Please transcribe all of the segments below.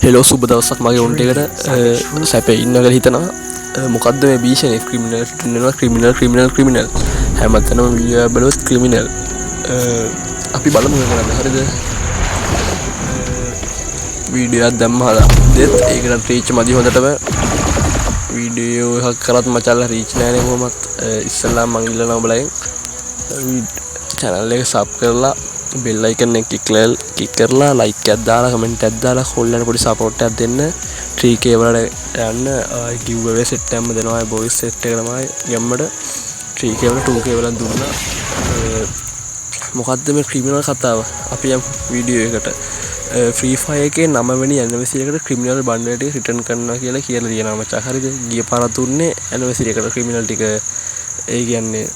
hello සුබ දවසක් මගේ උන්ට එකට සැපේ ඉන්න කළ හිතනවා මොකක්ද මේ භීෂණය ක්‍රිමිනල් හැමතනම බලොත් ක්‍රිමිනල් අපි බලමු කරන්න හරිද වීඩියෝත් දැම්ම හලා දෙත් ඒකට රීච් මදි හොඳටම වීඩියෝ හක් කරත් මචල්ල රීච් නෑන හොමත් ඉස්සල්ලා මංගිල්ලන බලයින් චැනල් එක සබ් කරලා බෙල් අයිකන් එක කික් කරලා ලයික් එකක් දාලා කමෙන්ට් එකක් දාලා කොල්ලන්ට පොඩි සපෝට් එකක් දෙන්න 3k වලට යන්න ගිව් අවේ සෙට් එකක්ම දෙනවා බොයිස් සෙට් එක තමයි ගැම්මට 3k වල 2k වල දුන්නා මොකද්ද මේ ක්‍රිමිනල් කතාව අපි යම් වීඩියෝ එකට ෆ්‍රී ෆයර් එකේ 9 වෙනි ඇනිවර්සරි එකට ක්‍රිමිනල් බන්ඩල් ටික රිටර්න් කරනවා කියලා තියෙනවා මචං හරිද ගිය පාර දුන්නේ ඇනිවර්සරි එකට ක්‍රිමිනල් ටික ඒ කියන්නේ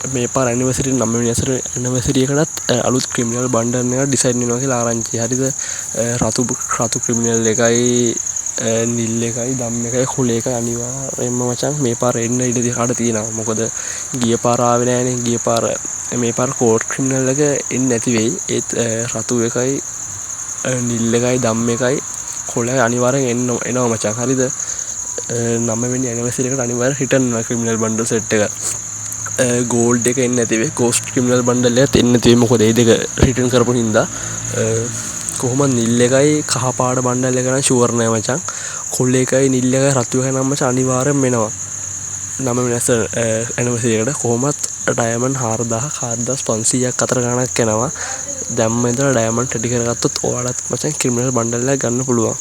මේ පාර ඇනිවර්සරි 9 වෙනි ඇනිවර්සරි එකටත් අලුත් ක්‍රිමිනල් බන්ඩල් එකක් ඩිසයින් වෙනවා කියලා ආරංචි හරිද රතු ක්‍රිමිනල් එකයි නිල් එකයි දම් එකයි කුල එකයි අනිවාර්යයෙන්ම මචං මේ පාර එන්න ඉඩ දෙකට තියෙනවා මොකද ගිය පාර ආවේ නෑනේ ගිය පාර මේ පාර කෝඩ් ක්‍රිමිනල් එක එන්නේ නැති වෙයි ඒත් රතු එකයි නිල් එකයි දම් එකයි කුල එකයි අනිවාර්යෙන් එනවා මචං හරිද 9 වෙනි ඇනිවර්සරි එකට අනිවාර්යෙන් රිටර්න් වෙනවා ක්‍රිමිනල් බන්ඩල් සෙට් එක ගෝල්ඩ් එක එන්නේ නැති වෙයි ගෝස්ට් ක්‍රිමිනල් බන්ඩල් එකත් එන්නේ නැති වෙයි මොකද ඒ දෙක රිටර්න් කරපු හින්දා කොහොමද නිල් එකයි කහ පාට බන්ඩල් එක නම් ෂුවර් නෑ මචං කොල්ල එකයි නිල් එකයි රතු එකයි නම් මචං අනිවාර්යෙන් එනවා 9 වෙනි ඇනිවර්සරි එකට කොහොමත් ඩයමන්ඩ් 4500ක් අතර ගණක් යනවා දැම්ම ඉඳලා ඩයමන්ඩ් රෙඩි කරගත්තොත් ඔයාලත් මචං ක්‍රිමිනල් බන්ඩල් එකක් ගන්න පුළුවන්